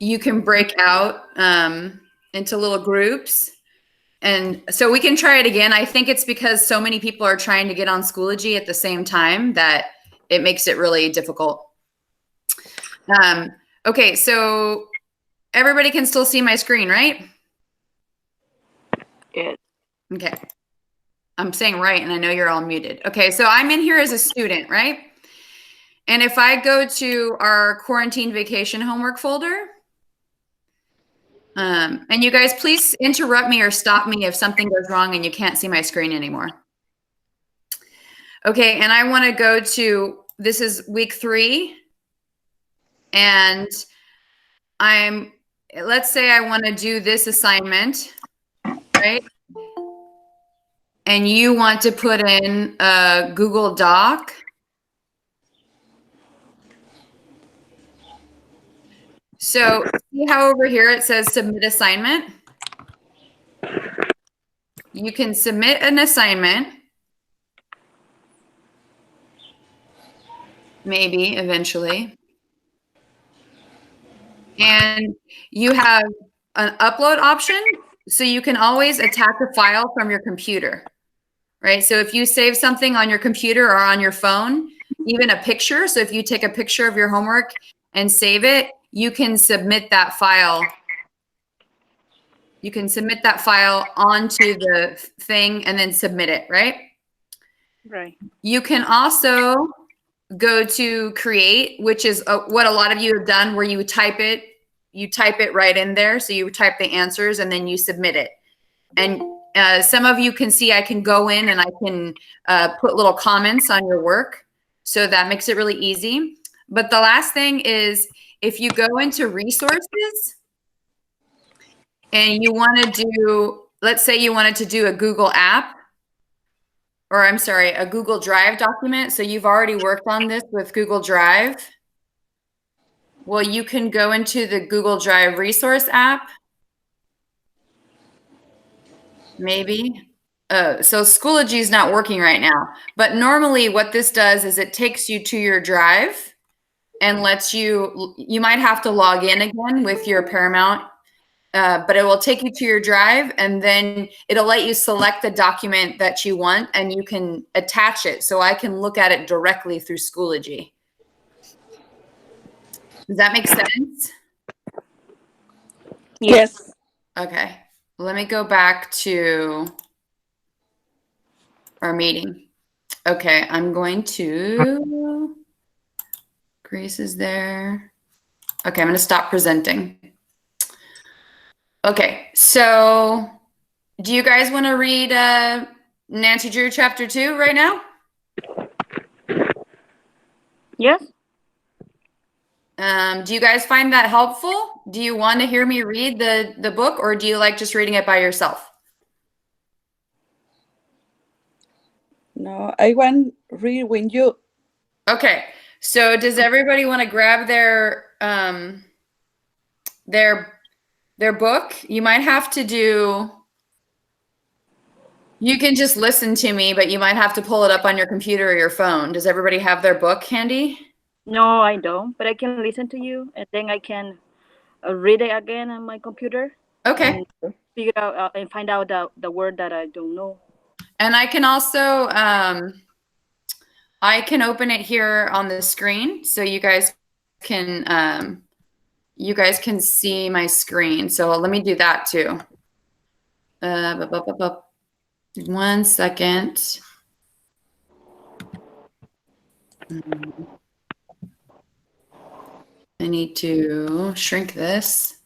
you can break out into little groups. And so we can try it again. I think it's because so many people are trying to get on Schoology at the same time that it makes it really difficult. Okay, so everybody can still see my screen, right? Yeah. Okay. I'm saying right, and I know you're all muted. Okay, so I'm in here as a student, right? And if I go to our quarantine vacation homework folder, and you guys, please interrupt me or stop me if something goes wrong and you can't see my screen anymore. Okay, and I want to go to, this is week 3, and let's say I want to do this assignment, right? And you want to put in a Google Doc. So see how over here it says submit assignment? You can submit an assignment, maybe eventually. And you have an upload option, so you can always attach a file from your computer, right? So if you save something on your computer or on your phone, even a picture, so if you take a picture of your homework and save it, you can submit that file. You can submit that file onto the thing and then submit it, right? Right. You can also go to create, which is what a lot of you have done, where you type it right in there. So you type the answers and then you submit it. And some of you can see I can go in and I can put little comments on your work. So that makes it really easy. But the last thing is, if you go into resources and you want to do, let's say you wanted to do a Google app, or I'm sorry, a Google Drive document. So you've already worked on this with Google Drive. Well, you can go into the Google Drive resource app. Maybe. So Schoology is not working right now. But normally what this does is it takes you to your Drive and lets you might have to log in again with your Paramount, but it will take you to your Drive, and then it'll let you select the document that you want and you can attach it. So I can look at it directly through Schoology. Does that make sense? Yes. Okay. Let me go back to our meeting. Okay, I'm going to, Grace is there. Okay, I'm going to stop presenting. Okay, so do you guys want to read Nancy Drew chapter 2 right now? Yes. Do you guys find that helpful? Do you want to hear me read the book, or do you like just reading it by yourself? No, I want to read when you. Okay, so does everybody want to grab their book? You might have to do, you can just listen to me, but you might have to pull it up on your computer or your phone. Does everybody have their book handy? No, I don't. But I can listen to you, and then I can read it again on my computer. Okay. And figure out and find out the word that I don't know. And I can also, I can open it here on the screen, so you guys can see my screen. So let me do that too. 1 second. I need to shrink this.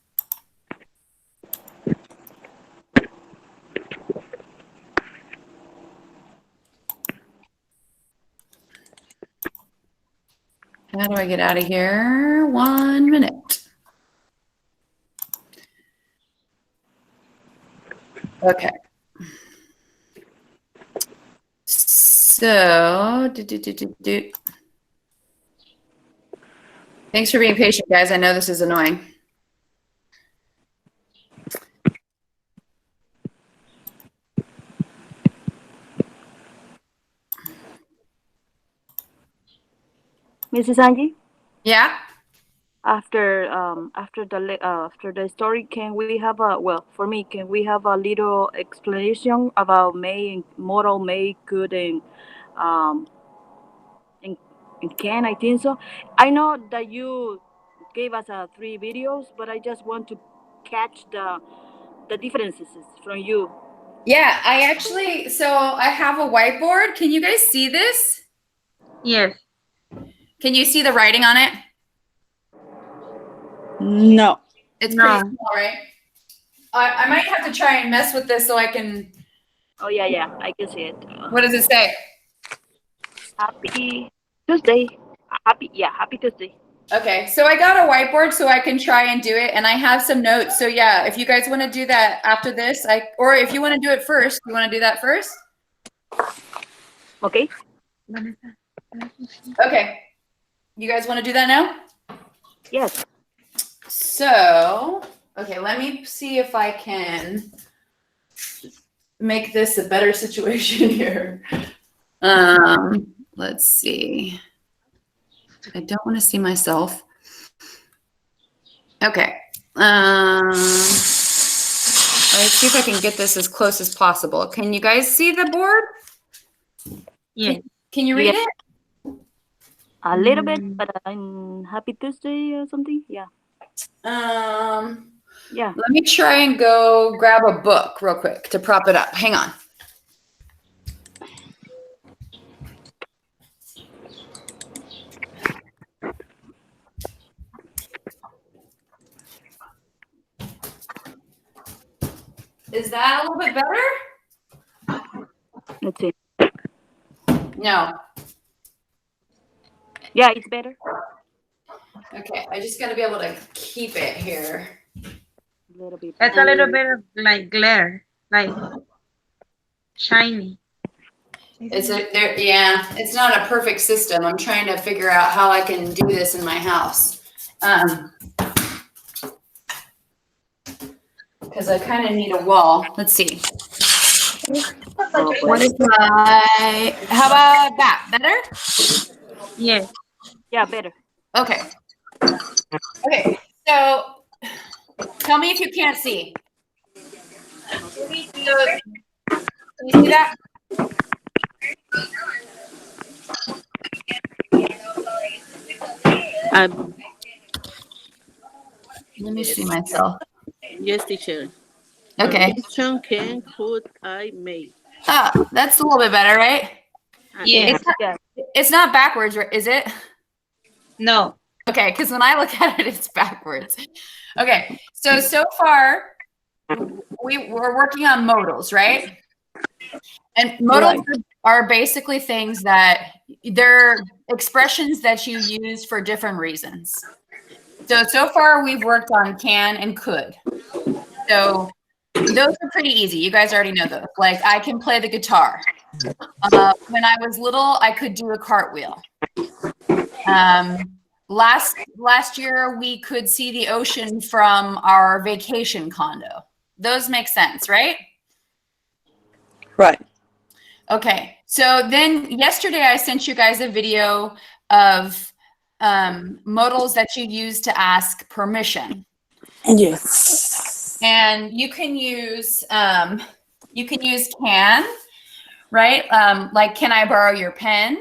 How do I get out of here? 1 minute. Okay. So, thanks for being patient, guys. I know this is annoying. Mrs. Angie? Yeah? after the story, can we have a, well, for me, can we have a little explanation about may and modal, may, could, um and, and can, I think so. I know that you gave us 3 videos, but I just want to catch the differences from you. Yeah, so I have a whiteboard. Can you guys see this? Yes. Can you see the writing on it? No. It's No. pretty small, right? I might have to try and mess with this so I can. Oh yeah, I can see it. What does it say? Happy Tuesday. Happy Tuesday. Okay, so I got a whiteboard so I can try and do it, and I have some notes. So yeah, if you guys want to do that after this, or if you want to do it first, you want to do that first? Okay. Okay. You guys want to do that now? Yes. So, okay, let me see if I can make this a better situation here. Let's see. I don't want to see myself. Okay. Let's see if I can get this as close as possible. Can you guys see the board? Yes. Can you read Yes. it? A little bit, but I'm Happy Tuesday or something. Yeah. Yeah. Let me try and go grab a book real quick to prop it up. Hang on. Is that a little bit better? Let's see. No. Yeah, it's better. Okay, I just gotta be able to keep it here. A little bit. It's a little bit of like glare, like shiny. Yeah, it's not a perfect system. I'm trying to figure out how I can do this in my house. Because I kind of need a wall. Let's see. What is how about that? Better? Yes. Yeah, better. Okay. Okay, so tell me if you can't see. So, can you see that? Let me see myself. Yes, teacher. Okay. Permission, can, could, I, may. Ah, that's a little bit better, right? Yes. It's not backwards, is it? No. Okay, because when I look at it, it's backwards. Okay, so far, we're working on modals, right? And modals are basically things that they're expressions that you use for different reasons. So far, we've worked on can and could. So those are pretty easy. You guys already know those. Like, I can play the guitar. When I was little, I could do a cartwheel. Last year, we could see the ocean from our vacation condo. Those make sense, right? Right. Okay. So then yesterday, I sent you guys a video of modals that you use to ask permission. Yes. And you can use can, right? Like, can I borrow your pen?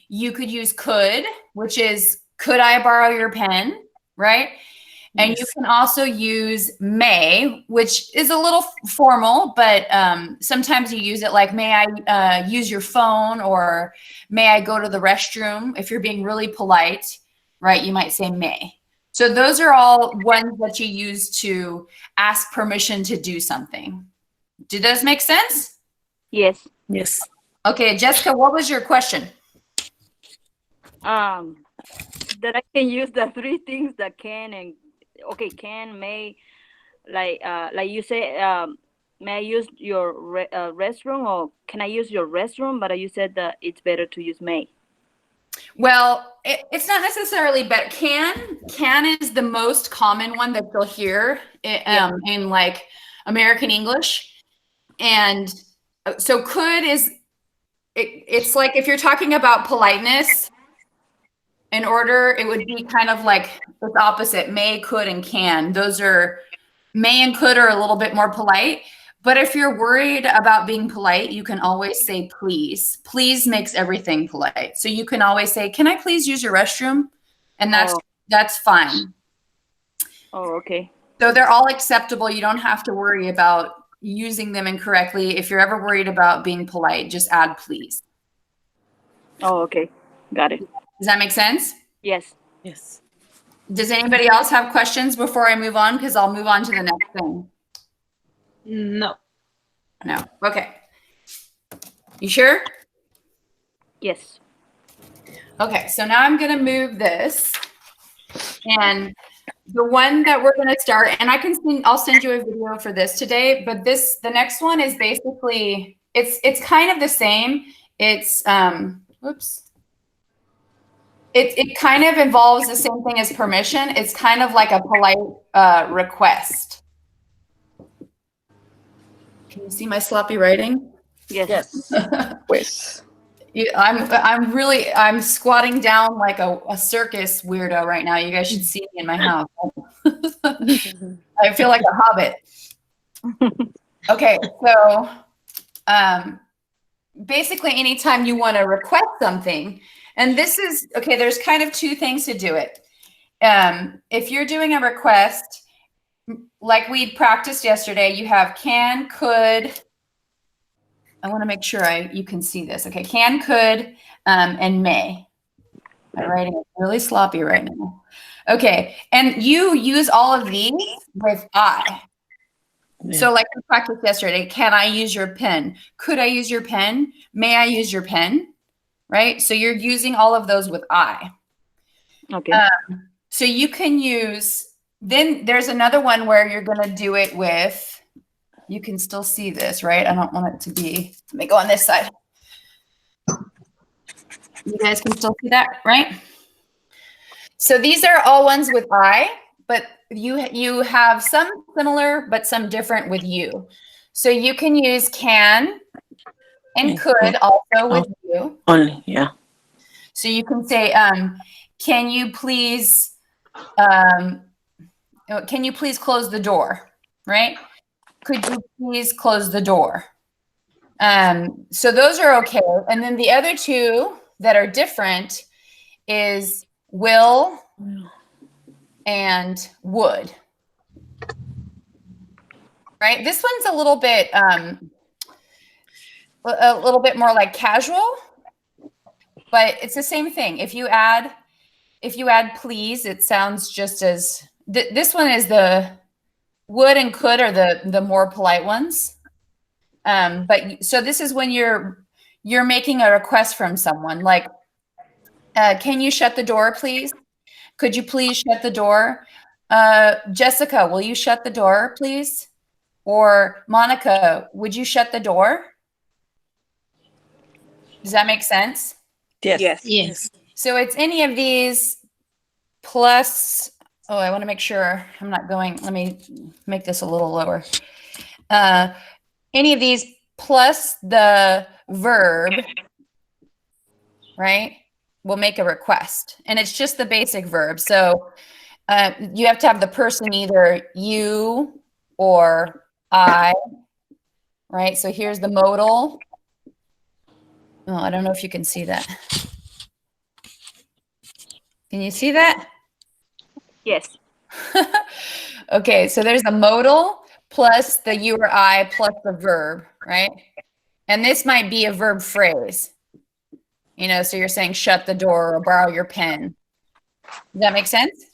You could use could, which is, could I borrow your pen, right? And you can also use may, which is a little formal, but sometimes you use it like, may I use your phone, or may I go to the restroom? If you're being really polite, right, you might say may. So those are all ones that you use to ask permission to do something. Do those make sense? Yes. Yes. Okay, Jessica, what was your question? That I can use the 3 things that can and can, may, like you say, may I use your restroom, or can I use your restroom? But you said that it's better to use may. Well, it's not necessarily better. Can is the most common one that you'll hear in like American English. And so could is, it's like if you're talking about politeness in order, it would be kind of like the opposite, may, could, and can. Those are, may and could are a little bit more polite. But if you're worried about being polite, you can always say please. Please makes everything polite. So you can always say, can I please use your restroom? And that's fine. Oh, okay. So they're all acceptable. You don't have to worry about using them incorrectly. If you're ever worried about being polite, just add please. Oh, okay. Got it. Does that make sense? Yes. Yes. Does anybody else have questions before I move on? Because I'll move on to the next thing. No. No. Okay. You sure? Yes. Okay. So now I'm going to move this. And the one that we're going to start, and I'll send you a video for this today, but the next one is basically, it's kind of the same. It's, whoops. It kind of involves the same thing as permission. It's kind of like a polite request. Can you see my sloppy writing? Yes. Pues. I'm squatting down like a circus weirdo right now. You guys should see me in my house. I feel like a hobbit. Okay, so basically anytime you want to request something, and this is, okay, there's kind of two things to do it. If you're doing a request, like we practiced yesterday, you have can, could. I want to make sure you can see this. Okay, can, could, and may. My writing is really sloppy right now. Okay, and you use all of these with I. Yeah. So like we practiced yesterday, can I use your pen? Could I use your pen? May I use your pen? Right? So you're using all of those with I. Okay. So you can use, then there's another one where you're going to do it with, you can still see this, right? I don't want it to be, let me go on this side. You guys can still see that, right? So these are all ones with I, but you have some similar, but some different with you. So you can use can and could also with you. Only, yeah. So you can say, can you please close the door, right? Could you please close the door? So those are okay. And then the other two that are different is will and would. Right? This one's a little bit more like casual, but it's the same thing. If you add please, it sounds just as this one is the would and could are the more polite ones. But so this is when you're making a request from someone, like, can you shut the door, please? Could you please shut the door? Jessica, will you shut the door, please? Or Monica, would you shut the door? Does that make sense? Yes. Yes. So it's any of these plus, oh, I want to make sure I'm not going, let me make this a little lower. Any of these plus the verb, right, will make a request. And it's just the basic verb. So you have to have the person either you or I, right? So here's the modal. Oh, I don't know if you can see that. Can you see that? Yes. Okay, so there's a modal plus the you or I plus the verb, right? And this might be a verb phrase. You know, so you're saying shut the door or borrow your pen. Does that make sense?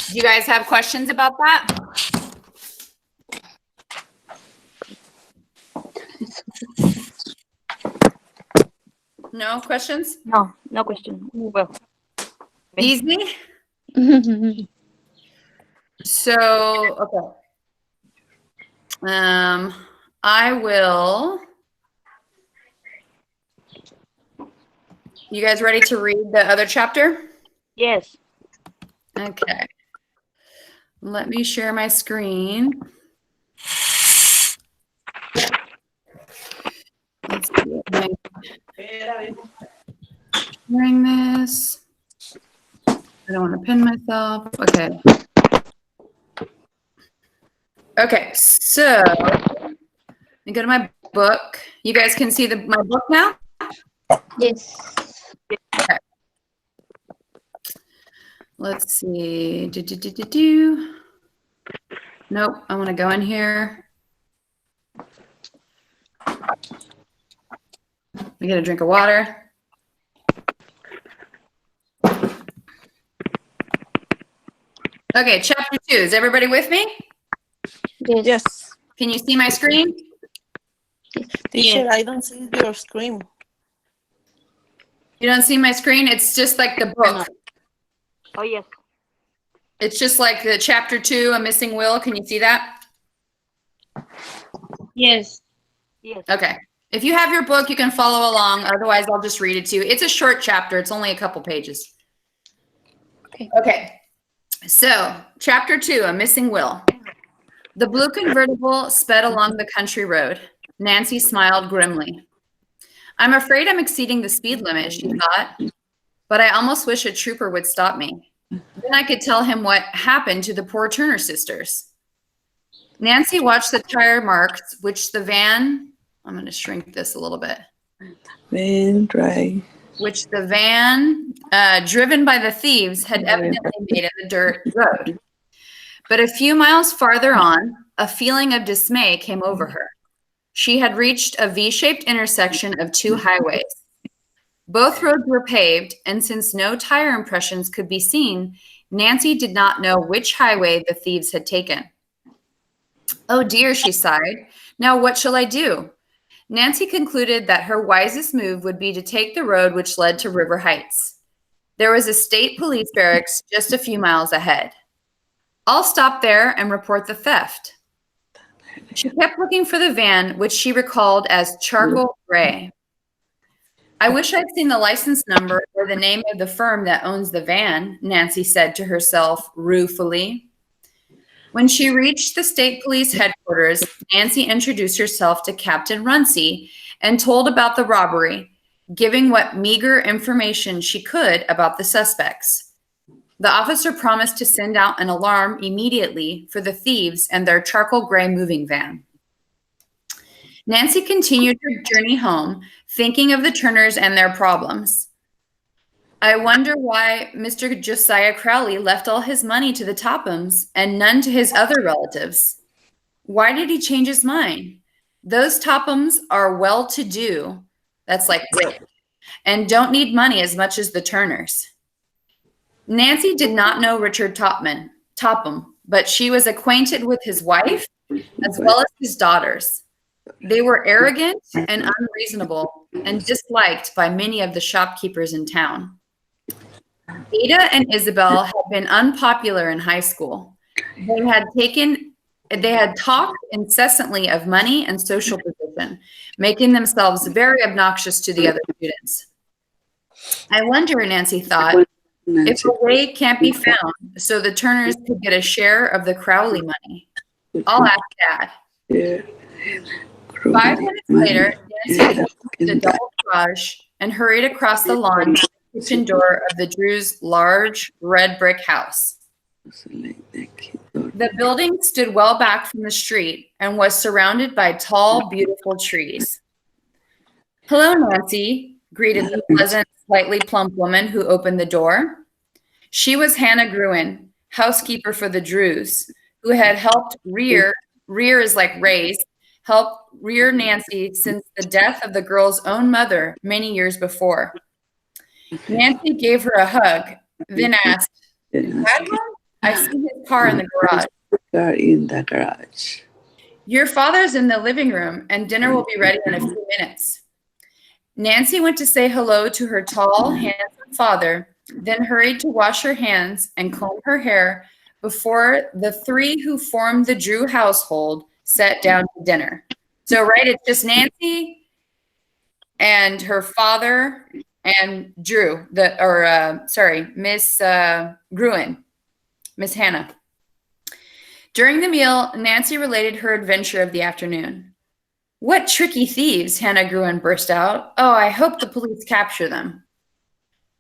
Do you guys have questions about that? No questions? No, no question. Well, Easy? So, okay. I will. You guys ready to read the other chapter? yes. Okay. Let me share my screen. Sharing this. I don't want to pin myself. Okay. Okay, so let me go to my book. You guys can see my book now? Yes. Okay. Let's see. Nope, I want to go in here. Let me get a drink of water. Okay, chapter 2. Is everybody with me? Yes. Yes. Can you see my screen? Teacher, I don't see your screen. You don't see my screen? It's just like the book. Oh, yes. It's just like the chapter 2, A Missing Will. Can you see that? Yes. Yes. Okay. If you have your book, you can follow along. Otherwise, I'll just read it to you. It's a short chapter. It's only a couple pages. Okay. So, chapter 2, A Missing Will. The blue convertible sped along the country road. Nancy smiled grimly. I'm afraid I'm exceeding the speed limit, she thought, but I almost wish a trooper would stop me. Then I could tell him what happened to the poor Turner sisters. Nancy watched the tire marks, which the van, I'm going to shrink this a little bit. Van drive. Which the van, driven by the thieves, had evidently made in the dirt road. But a few miles farther on, a feeling of dismay came over her. She had reached a V-shaped intersection of two highways. Both roads were paved, and since no tire impressions could be seen, Nancy did not know which highway the thieves had taken. Oh dear, she sighed. Now what shall I do? Nancy concluded that her wisest move would be to take the road which led to River Heights. There was a state police barracks just a few miles ahead. I'll stop there and report the theft. She kept looking for the van, which she recalled as charcoal gray. I wish I'd seen the license number or the name of the firm that owns the van, Nancy said to herself ruefully. When she reached the state police headquarters, Nancy introduced herself to Captain Runcie and told about the robbery, giving what meager information she could about the suspects. The officer promised to send out an alarm immediately for the thieves and their charcoal gray moving van. Nancy continued her journey home, thinking of the Turners and their problems. I wonder why Mr. Josiah Crowley left all his money to the Tophams and none to his other relatives. Why did he change his mind? Those Tophams are well-to-do, that's like rich, and don't need money as much as the Turners. Nancy did not know Richard Topham, but she was acquainted with his wife as well as his daughters. They were arrogant and unreasonable and disliked by many of the shopkeepers in town. Ada and Isabel had been unpopular in high school. They had talked incessantly of money and social position, making themselves very obnoxious to the other students. I wonder, Nancy thought, if a way can't be found so the Turners could get a share of the Crowley money. I'll ask Dad. 5 minutes later, Nancy entered the double garage and hurried across the lawn to the kitchen door of the Drews' large red brick house. The building stood well back from the street and was surrounded by tall, beautiful trees. Hello, Nancy, greeted the pleasant, slightly plump woman who opened the door. She was Hannah Gruen, housekeeper for the Drews, who had helped rear is like raise, helped rear Nancy since the death of the girl's own mother many years before. Nancy gave her a hug, then asked, "Dad home? I see his car in the garage." Your father's in the living room, and dinner will be ready in a few minutes. Nancy went to say hello to her tall, handsome father, then hurried to wash her hands and comb her hair before the three who formed the Drew household sat down to dinner. So, right, it's just Nancy and her father and Drew, Miss Gruen, Miss Hannah. During the meal, Nancy related her adventure of the afternoon. What tricky thieves, Hannah Gruen burst out. Oh, I hope the police capture them.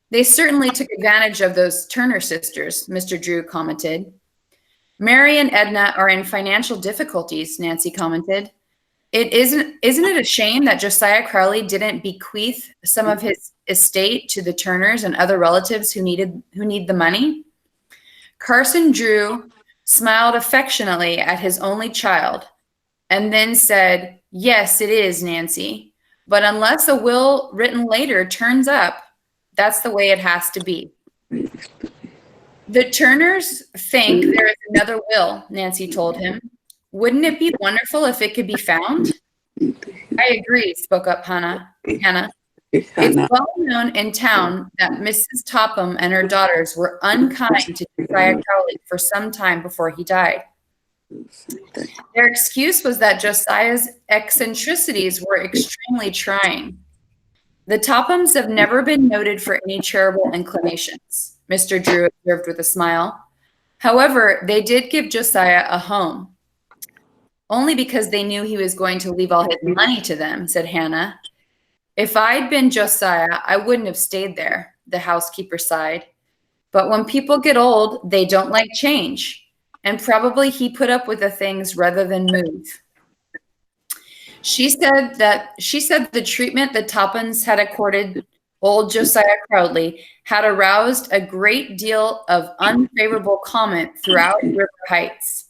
They certainly took advantage of those Turner sisters, Mr. Drew commented. Mary and Edna are in financial difficulties, Nancy commented. Isn't it a shame that Josiah Crowley didn't bequeath some of his estate to the Turners and other relatives who need the money? Carson Drew smiled affectionately at his only child and then said, yes, it is, Nancy. But unless a will written later turns up, that's the way it has to be. The Turners think there is another will, Nancy told him. Wouldn't it be wonderful if it could be found? I agree, spoke up Hannah. It's well known in town that Mrs. Topham and her daughters were unkind to Josiah Crowley for some time before he died. Their excuse was that Josiah's eccentricities were extremely trying. The Tophams have never been noted for any charitable inclinations, Mr. Drew observed with a smile. However, they did give Josiah a home. Only because they knew he was going to leave all his money to them, said Hannah. If I'd been Josiah, I wouldn't have stayed there, the housekeeper sighed. But when people get old, they don't like change. And probably he put up with the things rather than move. She said the treatment the Tophams had accorded old Josiah Crowley had aroused a great deal of unfavorable comment throughout River Heights.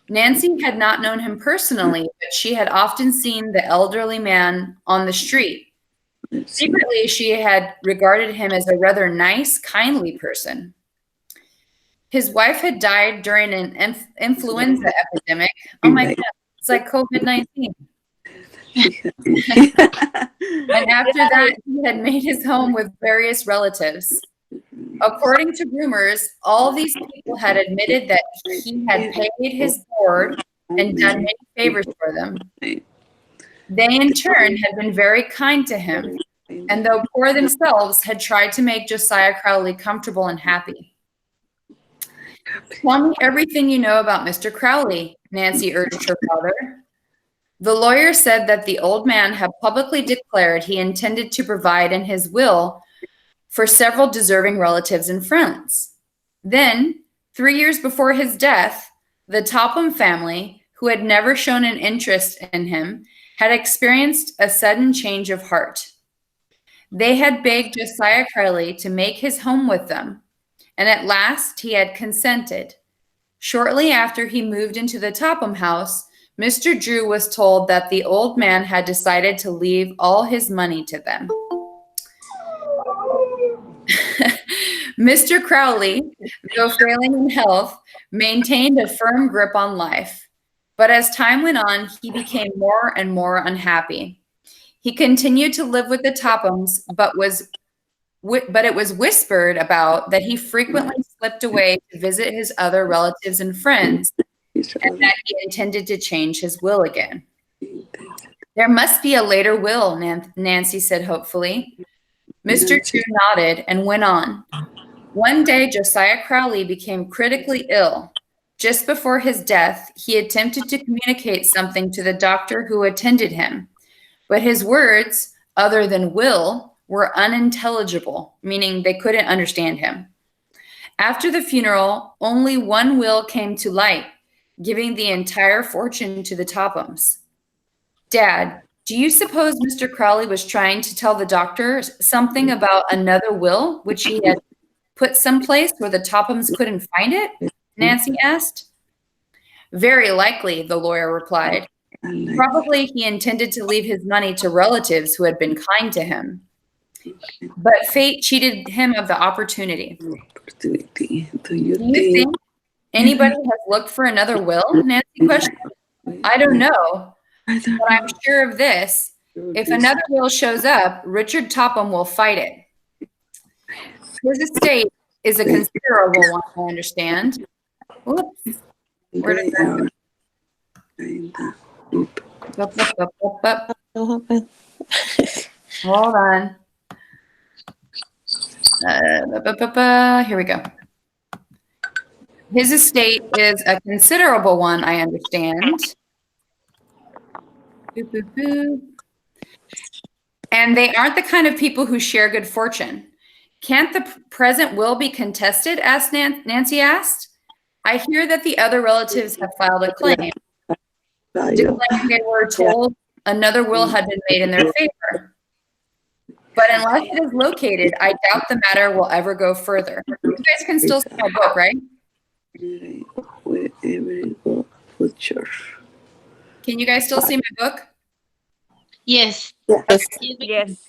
Nancy had not known him personally, but she had often seen the elderly man on the street. Secretly, she had regarded him as a rather nice, kindly person. His wife had died during an influenza epidemic. Oh my God, it's like COVID-19. And after that, he had made his home with various relatives. According to rumors, all these people had admitted that he had paid his board and done many favors for them. They, in turn, had been very kind to him, and though poor themselves, had tried to make Josiah Crowley comfortable and happy. Tell me everything you know about Mr. Crowley, Nancy urged her father. The lawyer said that the old man had publicly declared he intended to provide in his will for several deserving relatives and friends. Then, 3 years before his death, the Topham family, who had never shown an interest in him, had experienced a sudden change of heart. They had begged Josiah Crowley to make his home with them, and at last he had consented. Shortly after he moved into the Topham house, Mr. Drew was told that the old man had decided to leave all his money to them. Mr. Crowley, though failing in health, maintained a firm grip on life. But as time went on, he became more and more unhappy. He continued to live with the Tophams, but it was whispered about that he frequently slipped away to visit his other relatives and friends, and that he intended to change his will again. There must be a later will, Nancy said hopefully. Mr. Drew nodded and went on. One day, Josiah Crowley became critically ill. Just before his death, he attempted to communicate something to the doctor who attended him, but his words, other than will, were unintelligible, meaning they couldn't understand him. After the funeral, only one will came to light, giving the entire fortune to the Tophams. Dad, do you suppose Mr. Crowley was trying to tell the doctor something about another will, which he had put someplace where the Tophams couldn't find it? Nancy asked. Very likely, the lawyer replied. Probably he intended to leave his money to relatives who had been kind to him. But fate cheated him of the opportunity. Do you think anybody has looked for another will? Nancy questioned. I don't know, but I'm sure of this. If another will shows up, Richard Topham will fight it. His estate is a considerable one, I understand. Whoops. Where did that go? Hold on. Here we go. His estate is a considerable one, I understand. Boo, boo, boo. And they aren't the kind of people who share good fortune. Can't the present will be contested? Asked Nancy asked. I hear that the other relatives have filed a claim, declaring they were told another will had been made in their favor. But unless it is located, I doubt the matter will ever go further. You guys can still see my book, right? Can you guys still see my book? Yes. Yes.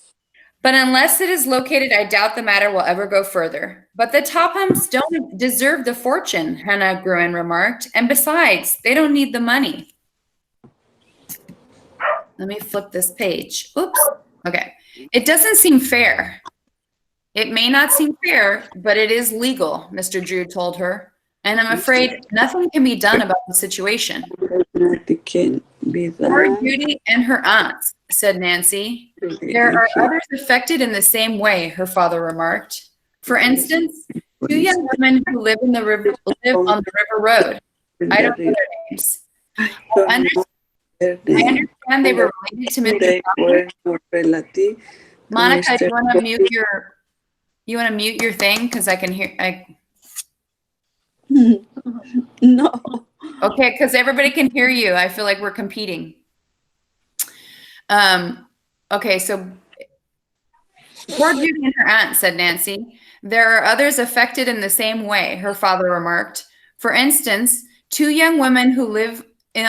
But unless it is located, I doubt the matter will ever go further. But the Tophams don't deserve the fortune, Hannah Gruen remarked. And besides, they don't need the money. Let me flip this page. Oops. Okay. It doesn't seem fair. It may not seem fair, but it is legal, Mr. Drew told her. And I'm afraid nothing can be done about the situation. Poor Judy and her aunts, said Nancy. There are others affected in the same way, her father remarked. For instance, 2 young women who live on the river road. I don't know their names. I understand they were related to Mr. Crowley. Monica, do you want to mute your thing? Because I can hear. No. Okay, because everybody can hear you. I feel like we're competing. Okay, so poor Judy and her aunt, said Nancy. There are others affected in the same way, her father remarked. For instance, 2 young women who live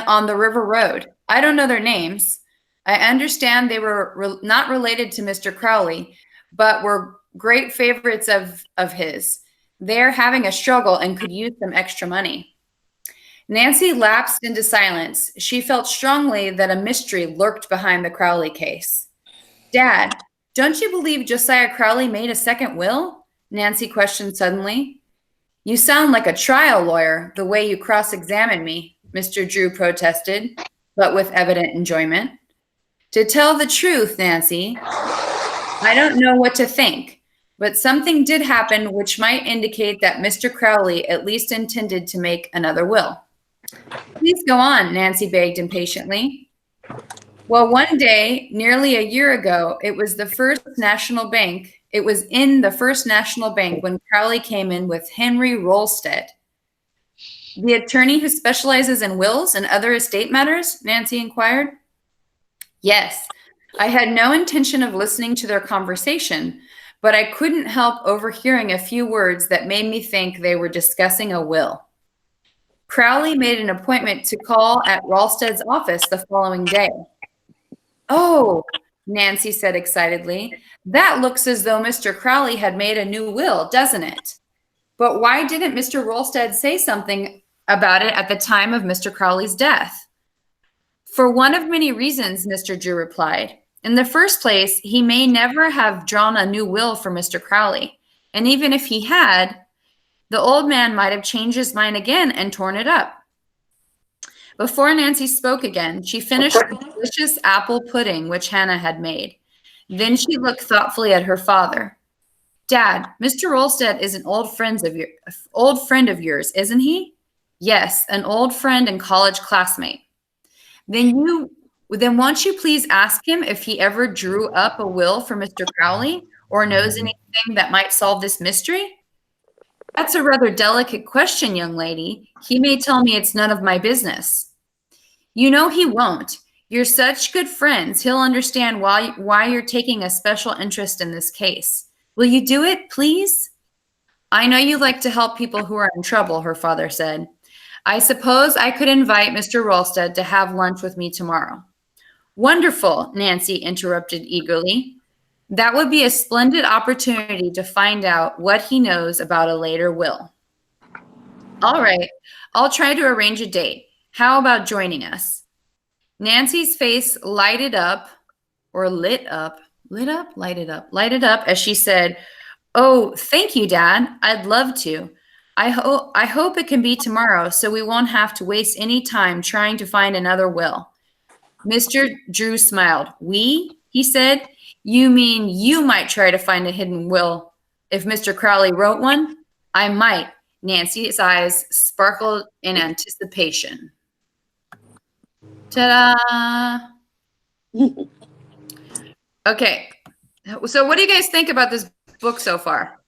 on the river road. I don't know their names. I understand they were not related to Mr. Crowley, but were great favorites of his. They're having a struggle and could use some extra money. Nancy lapsed into silence. She felt strongly that a mystery lurked behind the Crowley case. Dad, don't you believe Josiah Crowley made a second will? Nancy questioned suddenly. You sound like a trial lawyer, the way you cross-examined me, Mr. Drew protested, but with evident enjoyment. To tell the truth, Nancy, I don't know what to think, but something did happen which might indicate that Mr. Crowley at least intended to make another will. Please go on, Nancy begged impatiently. Well, one day, nearly a year ago, it was in the First National Bank when Crowley came in with Henry Rolstead. The attorney who specializes in wills and other estate matters? Nancy inquired. Yes, I had no intention of listening to their conversation, but I couldn't help overhearing a few words that made me think they were discussing a will. Crowley made an appointment to call at Rolstead's office the following day. Oh, Nancy said excitedly, that looks as though Mr. Crowley had made a new will, doesn't it? But why didn't Mr. Rolstead say something about it at the time of Mr. Crowley's death? For one of many reasons, Mr. Drew replied. In the first place, he may never have drawn a new will for Mr. Crowley. And even if he had, the old man might have changed his mind again and torn it up. Before Nancy spoke again, she finished the delicious apple pudding which Hannah had made. Then she looked thoughtfully at her father. Dad, Mr. Rolstead is an old friend of yours, isn't he? Yes, an old friend and college classmate. Then won't you please ask him if he ever drew up a will for Mr. Crowley or knows anything that might solve this mystery? That's a rather delicate question, young lady. He may tell me it's none of my business. You know he won't. You're such good friends. He'll understand why you're taking a special interest in this case. Will you do it, please? I know you like to help people who are in trouble, her father said. I suppose I could invite Mr. Rolstead to have lunch with me tomorrow. Wonderful, Nancy interrupted eagerly. That would be a splendid opportunity to find out what he knows about a later will. All right, I'll try to arrange a date. How about joining us? Nancy's face lighted up as she said, Oh, thank you, Dad. I'd love to. I hope it can be tomorrow so we won't have to waste any time trying to find another will. Mr. Drew smiled. We? He said. You mean you might try to find a hidden will if Mr. Crowley wrote one? I might. Nancy's eyes sparkled in anticipation. Ta-da! Okay. So what do you guys think about this book so far?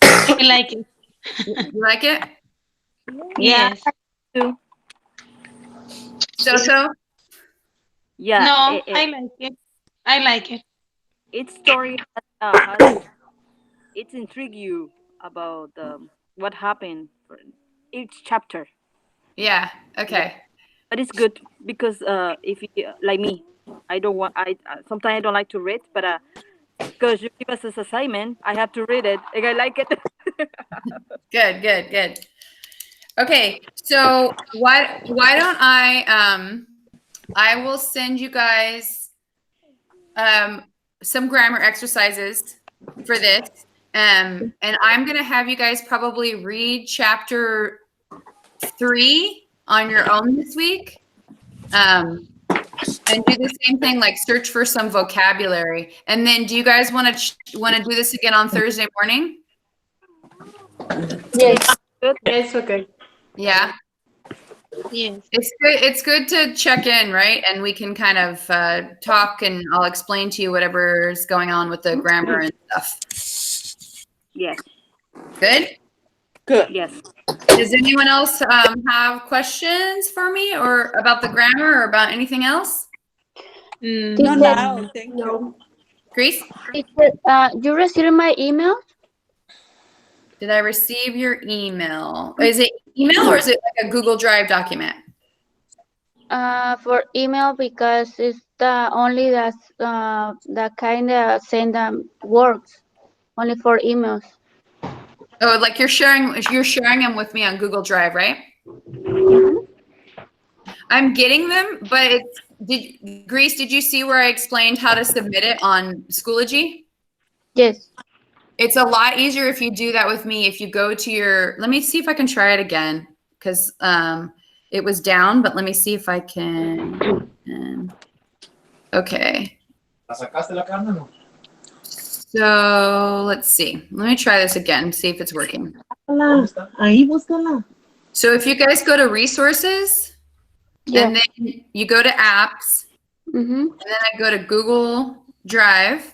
I like it. You like it? Yes. Too. So? Yeah. No, I like it. I like it. Its story has it's intrigue you about what happened for each chapter. Yeah. Okay. But it's good because if you, like me, I don't want I sometimes I don't like to read, but because you give us this assignment, I have to read it and I like it. Good. Okay. So why don't I will send you guys some grammar exercises for this. And I'm going to have you guys probably read chapter 3 on your own this week. And do the same thing, like search for some vocabulary. And then do you guys want to do this again on Thursday morning? Yes. Good. It's okay. Yeah. Yes. It's good to check in, right? And we can kind of talk, and I'll explain to you whatever's going on with the grammar and stuff. Yes. Good? Good. Yes. Does anyone else have questions for me or about the grammar or about anything else? No, Teacher, now. Thank you. Grace, teacher, you received my email? did I receive your email? Is it email or is it like a Google Drive document? For email because it's the only the kind of send works only for emails. Oh, like you're sharing them with me on Google Drive, right? I'm getting them, but Grace, did you see where I explained how to submit it on Schoology? Yes. It's a lot easier if you do that with me. If you go to let me see if I can try it again, because it was down, but let me see if I can. Okay. So let's see. Let me try this again, see if it's working. Ahí búscala. So if you guys go to resources, Yeah. and then you go to apps, Mm-hmm. and then I go to Google Drive.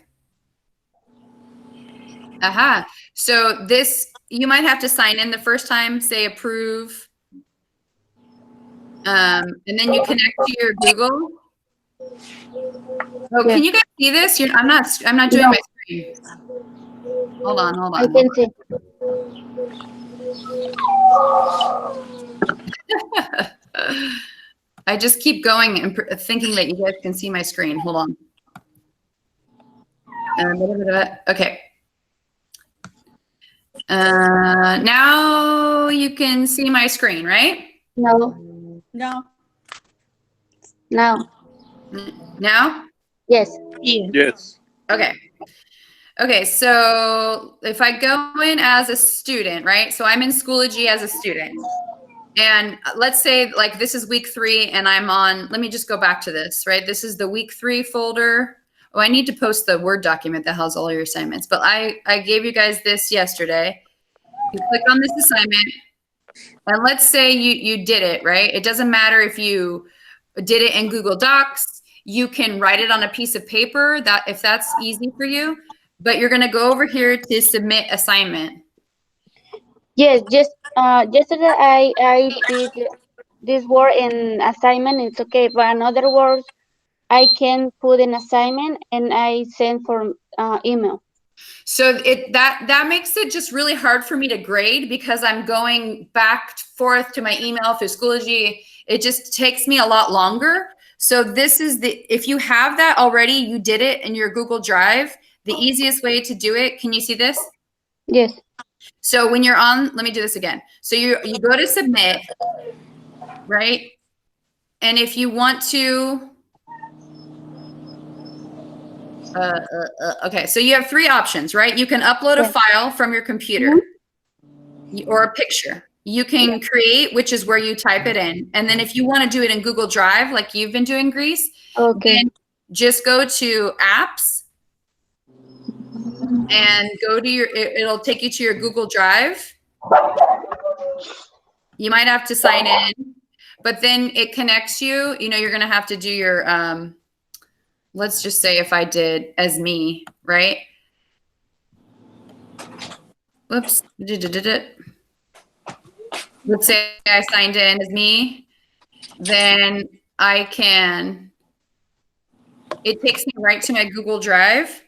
Aha. So you might have to sign in the first time, say approve. And then you connect to your Google. Oh, can you guys see this? I'm not doing my screen. Hold on. I can see. I just keep going and thinking that you guys can see my screen. Hold on. Okay. Now you can see my screen, right? No. No. Now. Now? Yes. Yes. Okay, so if I go in as a student, right? So I'm in Schoology as a student. And let's say like this is week 3 and I'm on, let me just go back to this, right? This is the week 3 folder. Oh, I need to post the Word document that has all your assignments, but I gave you guys this yesterday. You click on this assignment and let's say you did it, right? It doesn't matter if you did it in Google Docs. You can write it on a piece of paper if that's easy for you, but you're going to go over here to submit assignment. Yes. Just yesterday I did this word in assignment. It's okay, but in other words, I can put an assignment and I send for email. So that makes it just really hard for me to grade because I'm going back and forth to my email through Schoology. It just takes me a lot longer. So this is if you have that already, you did it in your Google Drive, the easiest way to do it. Can you see this? Yes. So when you're on, let me do this again. So you go to submit, right? And if you want to, okay, so you have 3 options, right? You can upload a file from your computer or a picture. You can create, which is where you type it in. And then if you want to do it in Google Drive, like you've been doing, Grease, then just go to apps and go to it'll take you to your Google Drive. You might have to sign in, but then it connects you. You're going to have to do your, let's just say if I did as me, right? Whoops. Let's say I signed in as me, then I can, it takes me right to my Google Drive.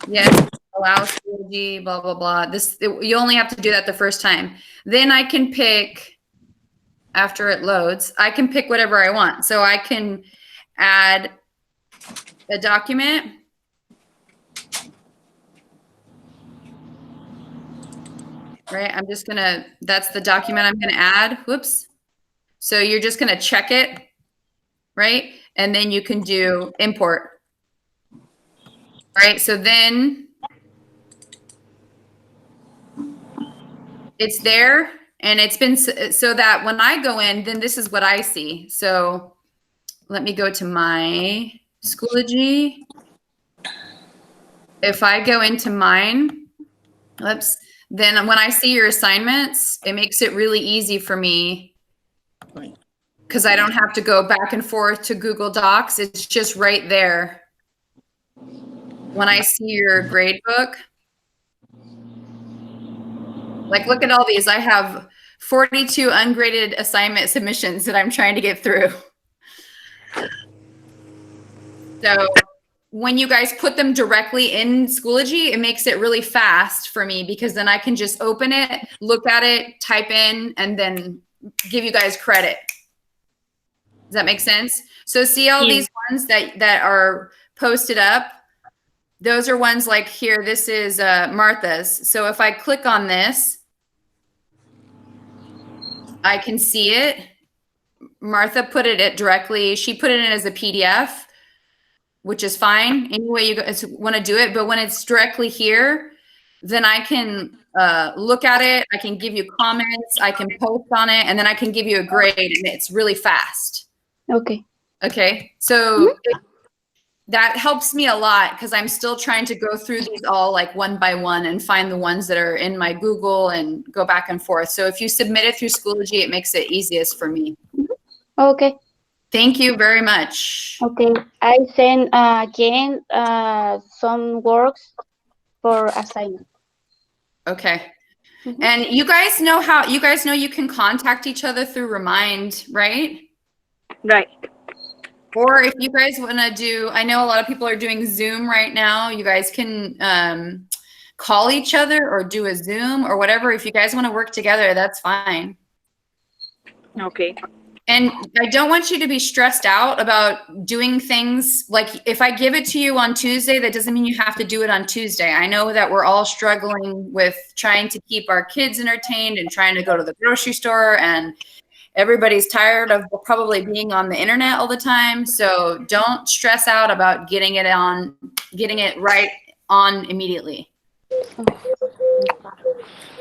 Yes, allow Schoology, blah, blah, blah. You only have to do that the first time. Then I can pick, after it loads, I can pick whatever I want. So I can add a document. Right, I'm just gonna, that's the document I'm gonna add, whoops. So you're just gonna check it, right? And then you can do import. Right, so then it's there and it's been, so that when I go in, then this is what I see. So let me go to my Schoology. If I go into mine, whoops, then when I see your assignments, it makes it really easy for me because I don't have to go back and forth to Google Docs. It's just right there. When I see your grade book, like look at all these. I have 42 ungraded assignment submissions that I'm trying to get through. So when you guys put them directly in Schoology, it makes it really fast for me because then I can just open it, look at it, type in, and then give you guys credit. Does that make sense? So see all these ones that are posted up? Those are ones like here, this is Martha's. So if I click on this, I can see it. Martha put it directly, she put it in as a PDF, which is fine. Any way you guys want to do it. But when it's directly here, then I can look at it. I can give you comments. I can post on it. And then I can give you a grade. And it's really fast. Okay. Okay. So that helps me a lot because I'm still trying to go through these all like one by one and find the ones that are in my Google and go back and forth. So if you submit it through Schoology, it makes it easiest for me. Okay. Thank you very much. Okay. I send again some works for assignment. Okay. And you guys know you can contact each other through Remind, right? Right. Or if you guys want to do, I know a lot of people are doing Zoom right now. You guys can call each other or do a Zoom or whatever. If you guys want to work together, that's fine. Okay. And I don't want you to be stressed out about doing things. Like if I give it to you on Tuesday, that doesn't mean you have to do it on Tuesday. I know that we're all struggling with trying to keep our kids entertained and trying to go to the grocery store, and everybody's tired of probably being on the internet all the time. So don't stress out about getting it right on immediately.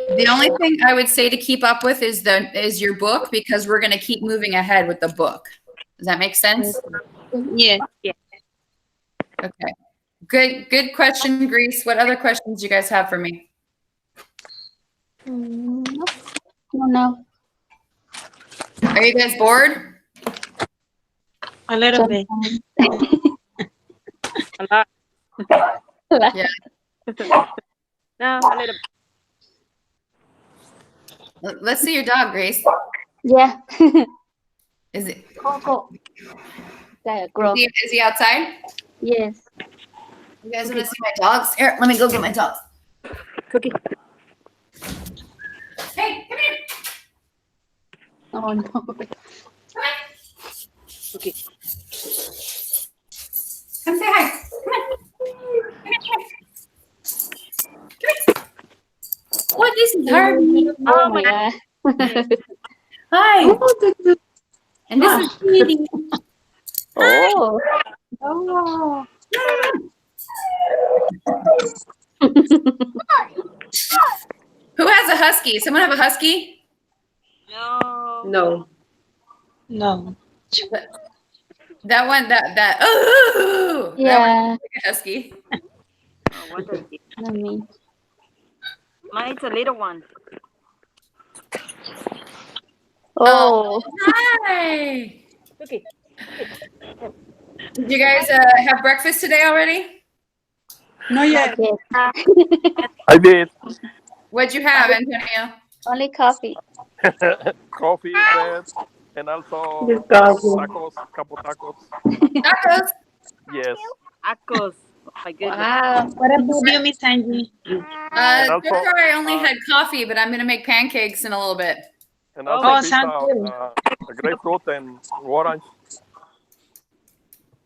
The only thing I would say to keep up with is your book, because we're going to keep moving ahead with the book. Does that make sense? Yes. Yeah. Okay. Good question, Grease. What other questions do you guys have for me? No. Are you guys bored? A little bit. A lot. Yeah. No, a little. Let's see your dog, Grace. Yeah. Is it? Coco. Is he outside? Yes. You guys want to see my dogs? Here, let me go get my dogs. Cookie. Hey, come here. Oh no. Come on. Cookie. Come say hi. Come on. Come here. What is Harvey? Oh my God. Hi. And this is Edie. Oh. Oh. Who has a husky? Someone have a husky? No. No. No. That one, oh, that Yeah. one's like a husky. Oh, what is it? Not me. Mine's a little one. Oh. Hi. Cookie. Did you guys have breakfast today already? No yet. Yes. I did. What'd you have, Antonio? Only coffee. Coffee, bread, and also Yes, coffee. tacos, couple tacos. Tacos. Yes. Tacos. Oh my goodness. Wow. What about you, Miss Angie? And So also, far I only had coffee, but I'm gonna make pancakes in a little bit. and Oh also my Oh, sounds good. a grapefruit and orange.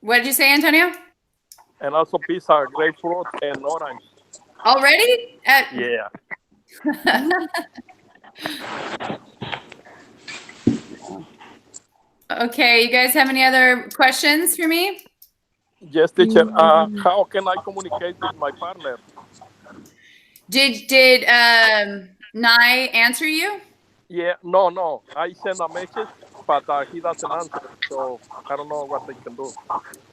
What did you say, Antonio? And also pizza, grapefruit and orange. Already? Yeah. Okay, you guys have any other questions for me? Yes, teacher. How can I communicate with my partner? Did Nye answer you? Yeah, no. I send a message, but he doesn't answer. So I don't know what I can do.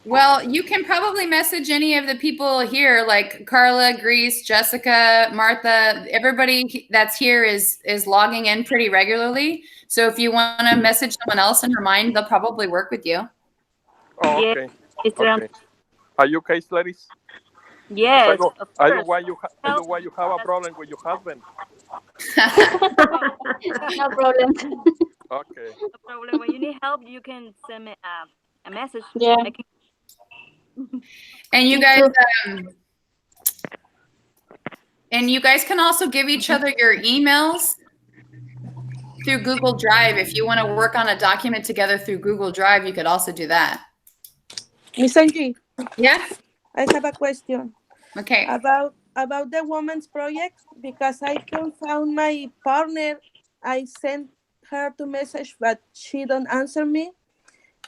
Well, you can probably message any of the people here, like Carla, Grease, Jessica, Martha. Everybody that's here is logging in pretty regularly. So if you want to message someone else in her mind, they'll probably work with you. Oh, Yeah, okay. it's Okay. Are you okay, ladies? yes, of I course. don't want you have a problem with your husband. No problem. Okay. No problem. When you need help, you can send me a message. Yeah. I can. And you Me guys, too. can also give each other your emails through Google Drive. If you want to work on a document together through Google Drive, you could also do that. Miss Angie, Yeah. I have a question Okay. about the women's project because I can't found my partner. I sent her to message, but she don't answer me,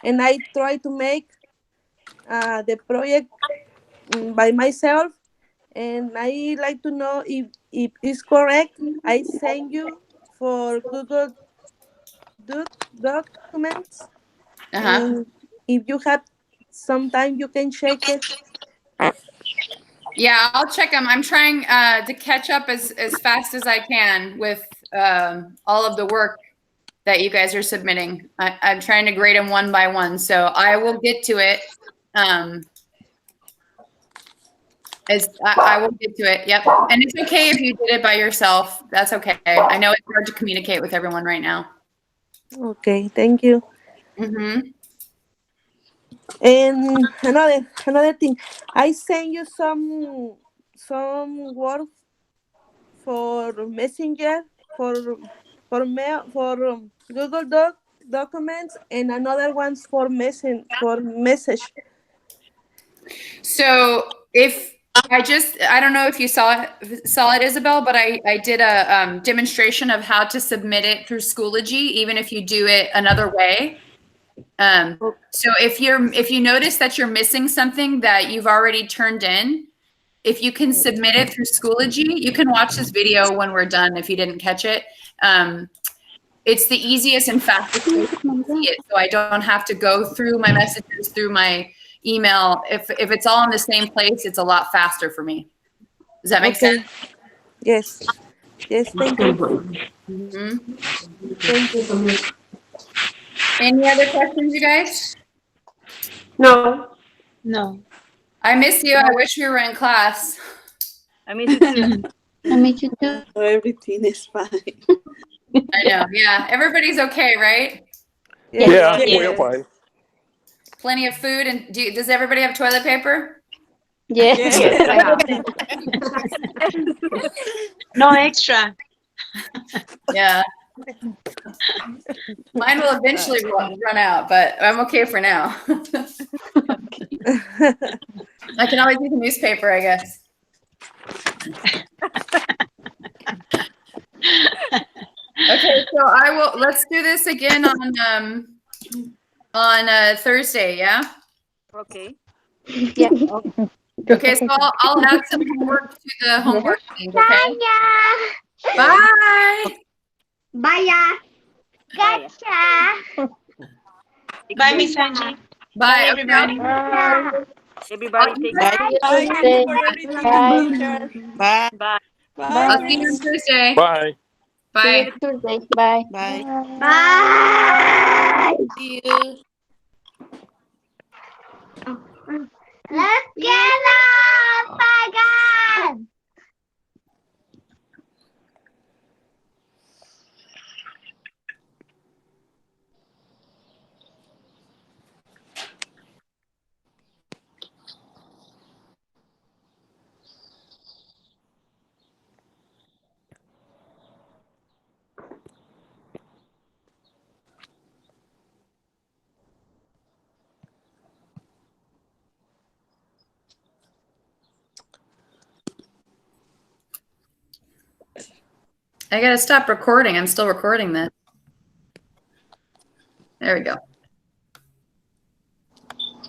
and I try to make the project by myself, and I like to know if it's correct. I send you for Google documents, and if you have some time, you can check it. Yeah, I'll check them. I'm trying to catch up as fast as I can with all of the work that you guys are submitting. I'm trying to grade them one by one, so I will get to it. I will get to it. Yep, and it's okay if you did it by yourself. That's okay. I know it's hard to communicate with everyone right now. Okay, thank you. Mm-hmm. And another thing, I send you some work for Messenger for mail for Google documents and another ones for message. So if I don't know if you saw it, Isabel, but I did a demonstration of how to submit it through Schoology, even if you do it another way. So if you notice that you're missing something that you've already turned in, if you can submit it through Schoology, you can watch this video when we're done if you didn't catch it. It's the easiest and fastest way to see it, so I don't have to go through my messages, through my email. If it's all in the same place, it's a lot faster for me. Does that make sense? Yes, thank you. Mm-hmm. Thank you. Any other questions, you guys? No. No. I miss you. I wish we were in class. I miss you too. I meet you too. Everything is fine. I know. Yeah. Everybody's okay, right? Yeah, Yes. we're fine. Plenty of food. And does everybody have toilet paper? Yes. No extra. Yeah. Mine will eventually run out, but I'm okay for now. I can always use a newspaper, I guess. Okay, so let's do this again on Thursday, yeah? Okay. Yeah. Okay, so I'll add some homework to the homework thing, okay? Bye. Bye. Gotcha. Bye, Miss Angie. Bye, everybody. Everybody take care. Bye. Thank you for everything, Bye. teacher. Bye. Bye. I'll see you on Thursday. Bye. See Bye. you Tuesday. Bye. Bye. Bye. See you. Let's get up again. I gotta stop recording. I'm still recording this. There we go.